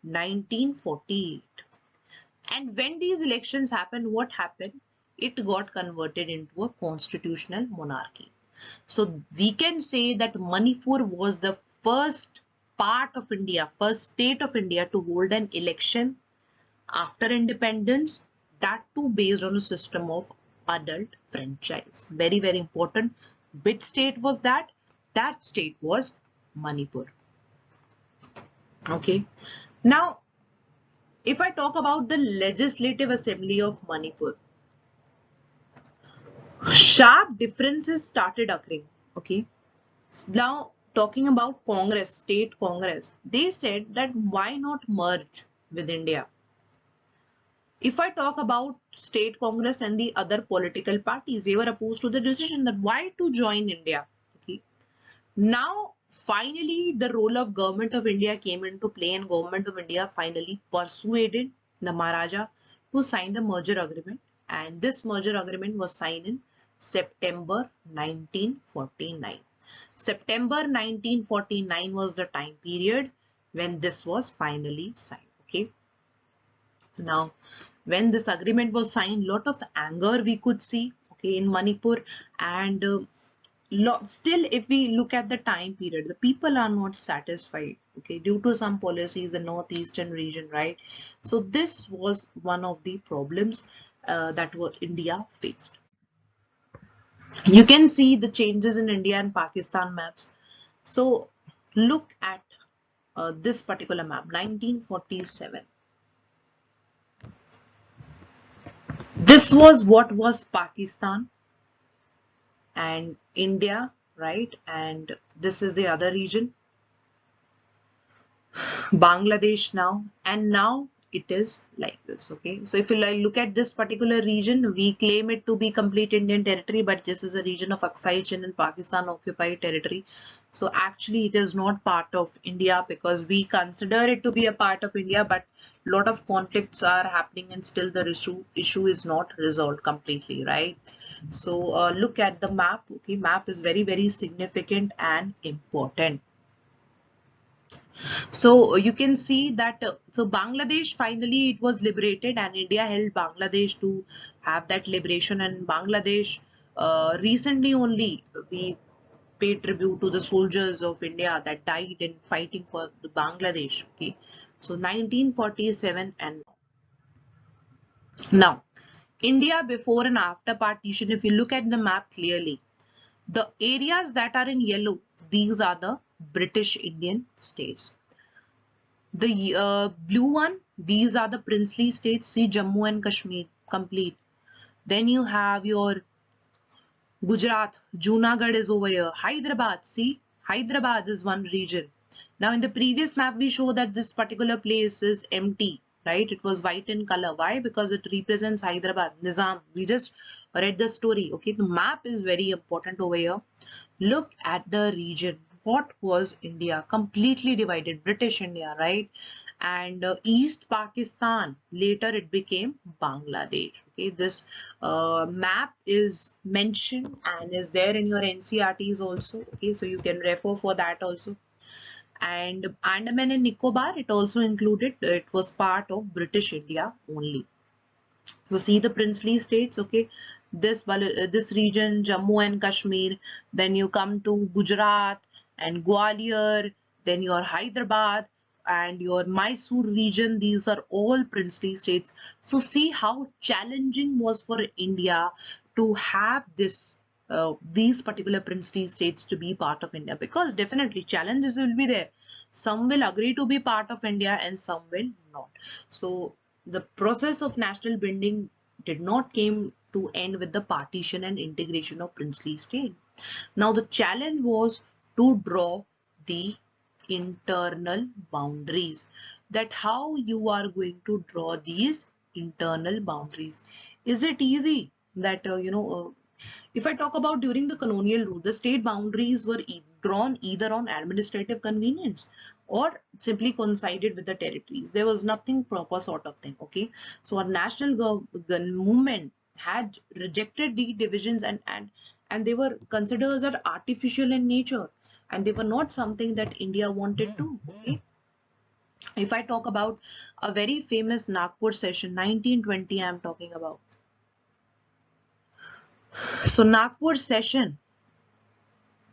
1948. And when these elections happened, what happened? It got converted into a constitutional monarchy. So, we can say that Manipur was the first part of India, first state of India to hold an election after independence, that too based on a system of adult franchise. Very, very important. Which state was that? That state was Manipur. Okay. Now, if I talk about the Legislative Assembly of Manipur, sharp differences started occurring. Okay. Now, talking about Congress, state Congress, they said that why not merge with India? If I talk about state Congress and the other political parties, they were opposed to the decision that why to join India. Okay. Now, finally, the role of Government of India came into play, and Government of India finally persuaded the Maharaja to sign the merger agreement. And this merger agreement was signed in September 1949. September 1949 was the time period when this was finally signed. Okay. Now, when this agreement was signed, lot of anger we could see, okay, in Manipur, and still, if we look at the time period, the people are not satisfied, okay, due to some policies in northeastern region, right? So this was one of the problems that India faced. You can see the changes in India and Pakistan maps. So look at this particular map, 1947. This was what was Pakistan and India, right? And this is the other region, Bangladesh now. And now it is like this. Okay, so if you look at this particular region, we claim it to be complete Indian territory, but this is a region of XII and Pakistan occupied territory. So actually it is not part of India, because we consider it to be a part of India, but lot of conflicts are happening and still the issue is not resolved completely, right? So look at the map. Okay, map is very significant and important. So you can see that so Bangladesh, finally it was liberated, and India helped Bangladesh to have that liberation. And Bangladesh, recently only we paid tribute to the soldiers of India that died in fighting for the Bangladesh. Okay, so 1947 and now India before and after partition. If you look at the map clearly, the areas that are in yellow, these are the British Indian states. The blue one, these are the princely states. See, Jammu and Kashmir, complete. Then you have your Gujarat, Junagadh is over here. Hyderabad, see, Hyderabad is one region. Now in the previous map, we show that this particular place is empty, right? It was white in color. Why? Because it represents Hyderabad, Nizam. We just read the story. Okay, the map is very important over here. Look at the region. What was India? Completely divided. British India, right? And East Pakistan, later it became Bangladesh. Okay, this map is mentioned and is there in your NCRTs also. Okay, so you can refer for that also. And Andaman and Nicobar, it also included, it was part of British India only. So see the princely states. Okay, this region, Jammu and Kashmir, then you come to Gujarat and Gwalior, then your Hyderabad and your Mysore region. These are all princely states. So see how challenging was for India to have this these particular princely states to be part of India, because definitely challenges will be there. Some will agree to be part of India and some will not. So the process of national binding did not came to end with the partition and integration of princely state. Now the challenge was to draw the internal boundaries. That how you are going to draw these internal boundaries. Is it easy? That if I talk about during the colonial rule, the state boundaries were drawn either on administrative convenience or simply coincided with the territories. There was nothing proper sort of thing. Okay, so our national movement had rejected the divisions, and they were considered as artificial in nature, and they were not something that India wanted to. Okay, if I talk about a very famous Nagpur session, 1920, I am talking about. So Nagpur session,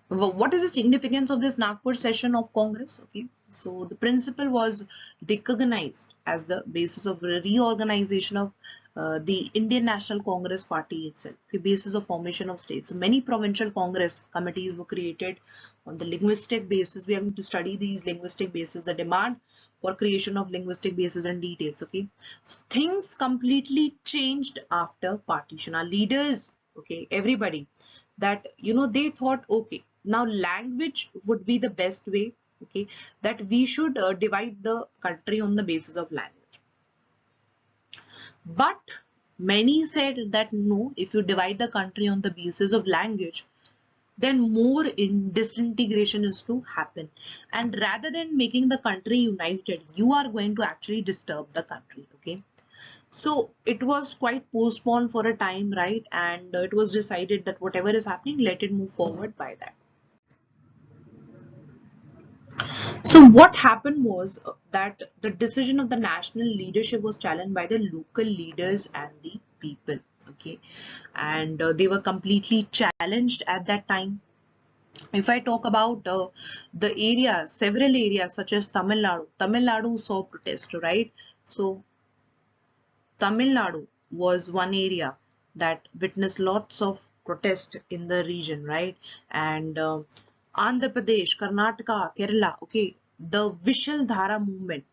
what is the significance of this Nagpur session of Congress? Okay, so the principle was recognized as the basis of reorganization of the Indian National Congress Party itself, the basis of formation of states. So many provincial Congress committees were created on the linguistic basis. We have to study these linguistic basis, the demand for creation of linguistic basis and details. Okay, so things completely changed after partition. Our leaders, okay, everybody, that they thought, okay, now language would be the best way. Okay, that we should divide the country on the basis of language. But many said that no, if you divide the country on the basis of language, then more disintegration is to happen, and rather than making the country united, you are going to actually disturb the country. Okay, so it was quite postponed for a time, right? And it was decided that whatever is happening, let it move forward by that. So what happened was that the decision of the national leadership was challenged by the local leaders and the people. Okay, and they were completely challenged at that time. If I talk about the areas, several areas such as Tamil Nadu saw protest, right? So Tamil Nadu was one area that witnessed lots of protest in the region, right? And Andhra Pradesh, Karnataka, Kerala, okay, the Vishal Dhara movement.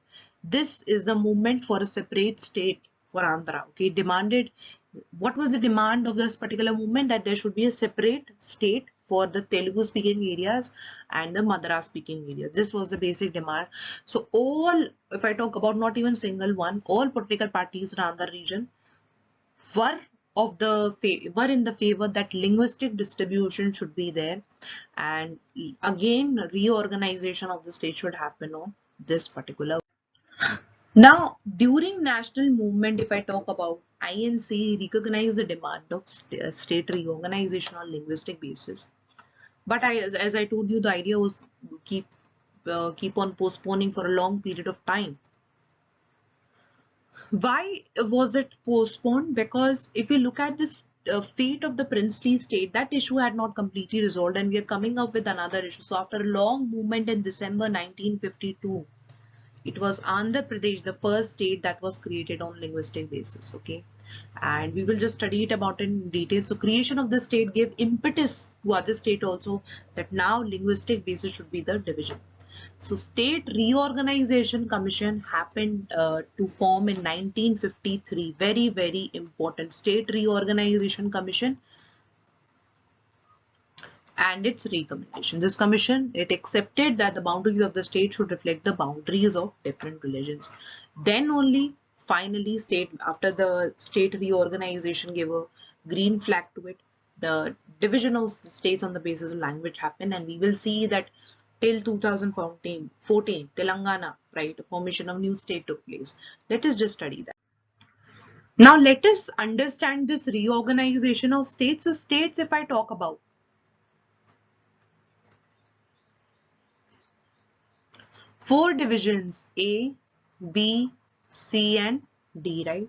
This is the movement for a separate state for Andhra, okay, demanded. What was the demand of this particular movement? That there should be a separate state for the Telugu speaking areas and the Madras speaking areas. This was the basic demand. So all, if I talk about not even single one, all political parties around the region were were in the favor that linguistic distribution should be there, and again reorganization of the state should happen on this particular. Now during national movement, if I talk about, INC recognized the demand of state reorganization on linguistic basis, but as I told you, the idea was keep keep on postponing for a long period of time. Why was it postponed? Because if you look at this fate of the princely state, that issue had not completely resolved, and we are coming up with another issue. So after a long movement in December 1952, it was Andhra Pradesh, the first state that was created on linguistic basis. Okay, and we will just study it about in detail. So creation of the state gave impetus to other state also, that now linguistic basis should be the division. So State Reorganization Commission happened to form in 1953. Very, very important. State Reorganization Commission and its recommendation. This commission, it accepted that the boundaries of the state should reflect the boundaries of different religions. Then only finally after the state reorganization gave a green flag to it, the division of states on the basis of language happened, and we will see that till 2014, Telangana, right, formation of new state took place. Let us just study that. Now let us understand this reorganization of states. So states, if I talk about, four divisions, A, B, C and D, right?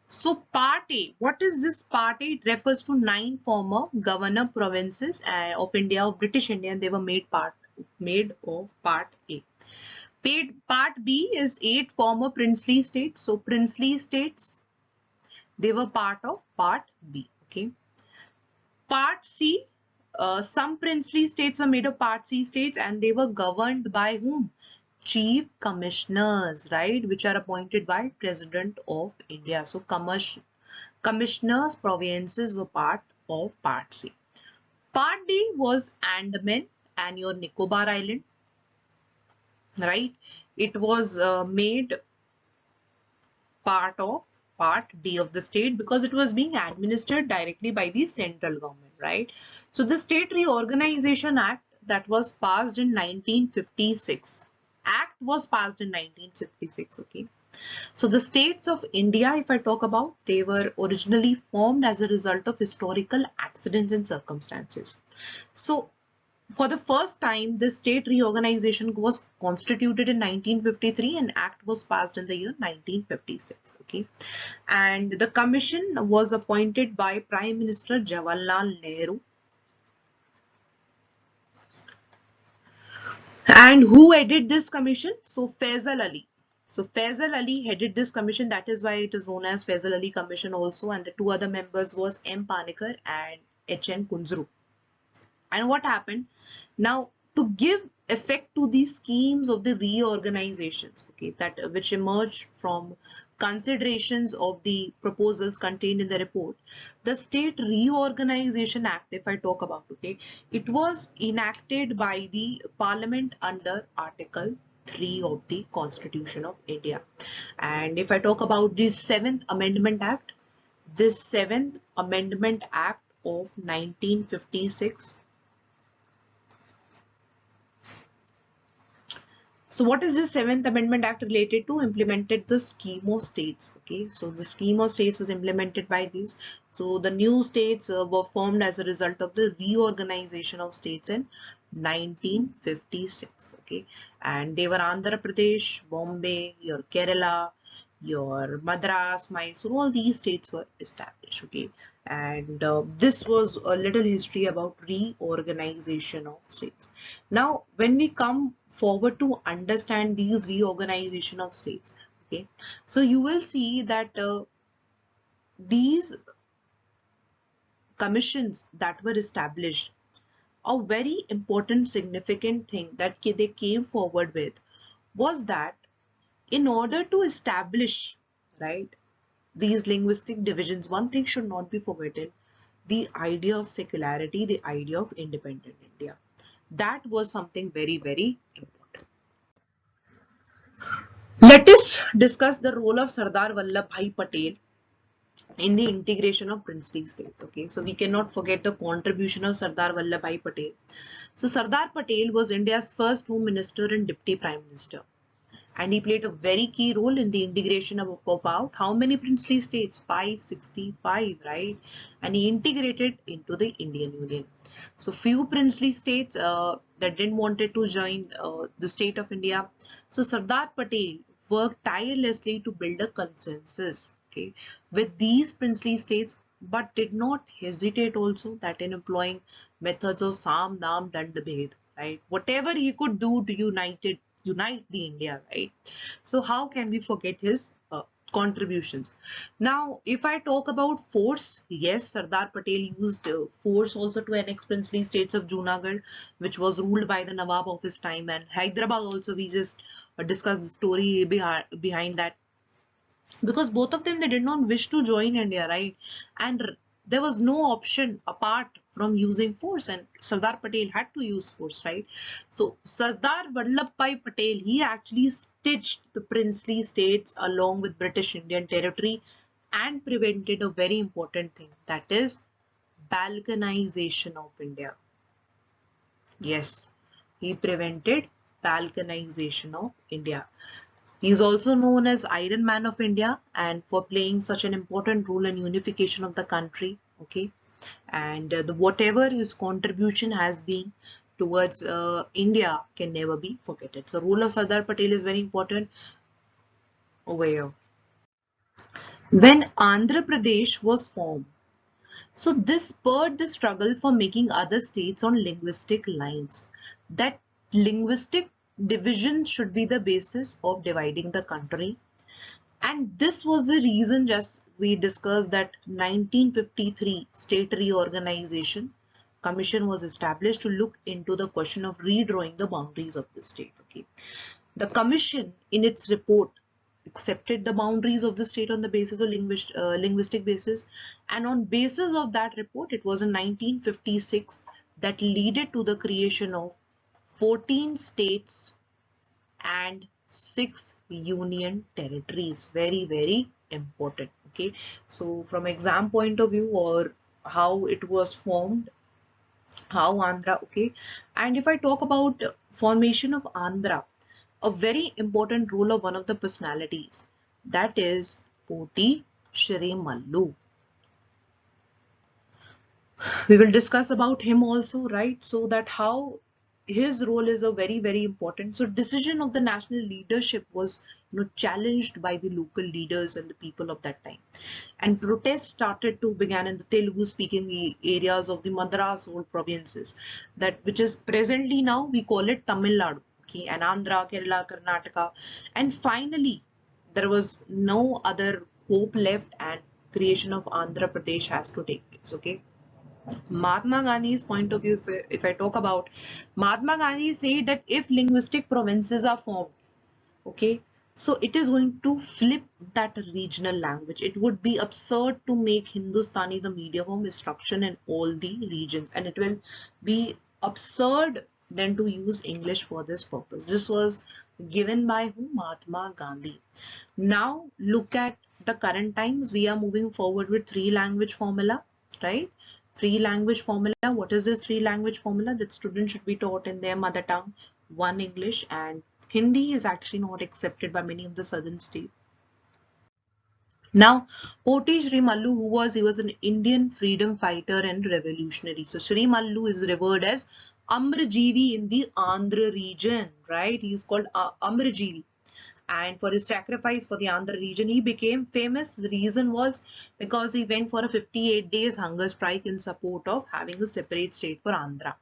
So part A, what is this part A? It refers to 9 former governor provinces of India, of British India, and they were made of part A. Part B is 8 former princely states. So princely states, they were part of part B. Okay. Part C, some princely states were made of part C states, and they were governed by whom? Chief commissioners, right, which are appointed by President of India. So commissioners provinces were part of part C. Part D was Andaman and your Nicobar Island, right? It was made part of part D of the state because it was being administered directly by the central government, right? So the State Reorganization Act that was passed in 1956. Act was passed in 1956. Okay. So the states of India, if I talk about, they were originally formed as a result of historical accidents and circumstances. So for the first time, the state reorganization was constituted in 1953 and act was passed in the year 1956. Okay. And the commission was appointed by Prime Minister Jawaharlal Nehru. And who headed this commission? So Faisal Ali. So Faisal Ali headed this commission. That is why it is known as Faisal Ali Commission also. And the two other members was M. Panikkar and H.N. Kunzru. And what happened? Now, to give effect to these schemes of the reorganizations, okay, which emerged from considerations of the proposals contained in the report, the State Reorganization Act, if I talk about, okay, it was enacted by the Parliament under Article 3 of the Constitution of India. And if I talk about the 7th Amendment Act, this 7th Amendment Act of 1956. So what is this 7th Amendment Act related to? Implemented the scheme of states. Okay, so the scheme of states was implemented by these. So the new states were formed as a result of the reorganization of states in 1956. Okay, and they were Andhra Pradesh, Bombay, your Kerala, your Madras, Mysore, all these states were established. Okay, and this was a little history about reorganization of states. Now when we come forward to understand these reorganization of states, okay, so you will see that these commissions that were established, a very important significant thing that they came forward with was that in order to establish, right, these linguistic divisions, one thing should not be forgotten, the idea of secularity, the idea of independent India. That was something very, very important. Let us discuss the role of Sardar Vallabhbhai Patel in the integration of princely states. Okay, so we cannot forget the contribution of Sardar Vallabhbhai Patel. So Sardar Patel was India's first Home Minister and Deputy Prime Minister. And he played a very key role in the integration of about how many princely states? 565, right? And he integrated into the Indian Union. So few princely states that didn't wanted to join the state of India. So Sardar Patel worked tirelessly to build a consensus, okay, with these princely states, but did not hesitate also that in employing methods of Sam, Dam, Dand, Bhed, right? Whatever he could do to unite the India, right? So how can we forget his contributions? Now, if I talk about force, yes, Sardar Patel used force also to annex princely states of Junagadh, which was ruled by the Nawab of his time, and Hyderabad also. We just discussed the story behind that, because both of them, they did not wish to join India, right? And there was no option apart from using force, and Sardar Patel had to use force, right? So Sardar Vallabhbhai Patel, he actually stitched the princely states along with British Indian territory and prevented a very important thing, that is balkanization of India. Yes, he prevented balkanization of India. He is also known as Iron Man of India, and for playing such an important role in unification of the country. Okay, and whatever his contribution has been towards India can never be forgotten. So role of Sardar Patel is very important over here. When Andhra Pradesh was formed, so this spurred the struggle for making other states on linguistic lines. That linguistic division should be the basis of dividing the country. And this was the reason, just we discussed, that 1953 State Reorganization Commission was established to look into the question of redrawing the boundaries of the state. Okay, the commission in its report accepted the boundaries of the state on the basis of linguistic basis, and on basis of that report, it was in 1956 that led to the creation of 14 states and 6 union territories. Very, very important. Okay, so from exam point of view, or how it was formed, how Andhra, okay. And if I talk about formation of Andhra, a very important role of one of the personalities, that is Poti Shri Mallu. We will discuss about him also, right? So that how his role is a very, very important. So decision of the national leadership was, challenged by the local leaders and the people of that time, and protests started to begin in the Telugu speaking areas of the Madras old provinces, that which is presently now we call it Tamil Nadu, okay, and Andhra, Kerala, Karnataka, and finally there was no other hope left, and creation of Andhra Pradesh has to take place. Okay, Mahatma Gandhi's point of view, if I talk about, Mahatma Gandhi said that if linguistic provinces are formed, okay, so it is going to flip that regional language. It would be absurd to make Hindustani the medium of instruction in all the regions, and it will be absurd then to use English for this purpose. This was given by who? Mahatma Gandhi. Now look at the current times. We are moving forward with three language formula, right? Three language formula. What is this three language formula? That students should be taught in their mother tongue, one English, and Hindi is actually not accepted by many of the southern states. Now, Poti Shri Mallu, he was an Indian freedom fighter and revolutionary. So Shri Mallu is revered as Amrajeevi in the Andhra region, right? He is called Amrajeevi. And for his sacrifice for the Andhra region, he became famous. The reason was because he went for a 58 days hunger strike in support of having a separate state for Andhra.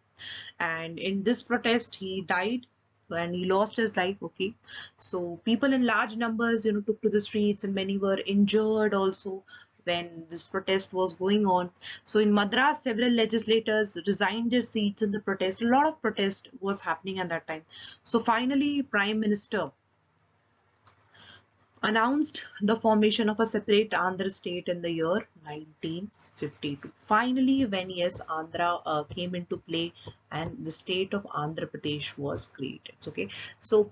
And in this protest, he died and he lost his life. Okay, so people in large numbers, took to the streets, and many were injured also when this protest was going on. So in Madras, several legislators resigned their seats in the protest. A lot of protest was happening at that time. So finally, Prime Minister announced the formation of a separate Andhra state in the year 1950. 1952. Finally, when yes, Andhra came into play and the state of Andhra Pradesh was created. Okay, so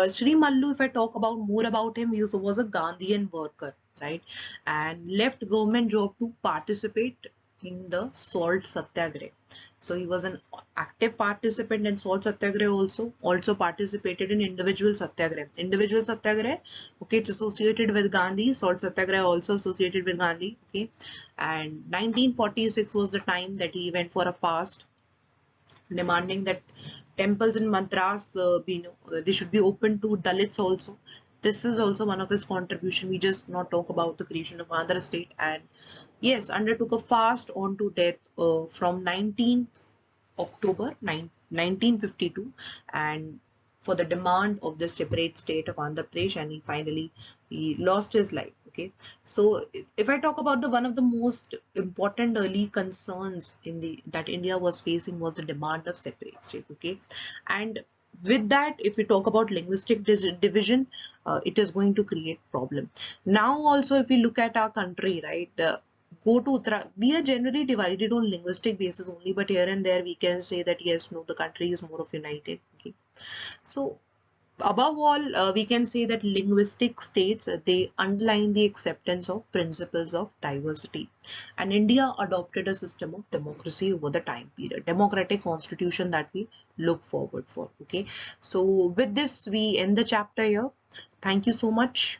Sri Mallu, if I talk about more about him, he was a Gandhian worker, right, and left government job to participate in the salt satyagraha. So he was an active participant in salt satyagraha, also participated in individual satyagraha. Individual satyagraha, okay, it's associated with Gandhi. Salt satyagraha also associated with Gandhi. Okay, and 1946 was the time that he went for a fast, demanding that temples in Madras, they should be open to Dalits also. This is also one of his contribution. We just not talk about the creation of Andhra state, and yes, undertook a fast on to death from 19th October 1952, and for the demand of the separate state of Andhra Pradesh, and he lost his life. Okay, so if I talk about the one of the most important early concerns in the that India was facing was the demand of separate states. Okay, and with that, if we talk about linguistic division, it is going to create problem. Now also, if we look at our country, right, go to we are generally divided on linguistic basis only, but here and there we can say that yes, no, the country is more of united. Okay, so above all, we can say that linguistic states, they underline the acceptance of principles of diversity, and India adopted a system of democracy over the time period, democratic constitution that we look forward for. Okay, so with this we end the chapter here. Thank you so much.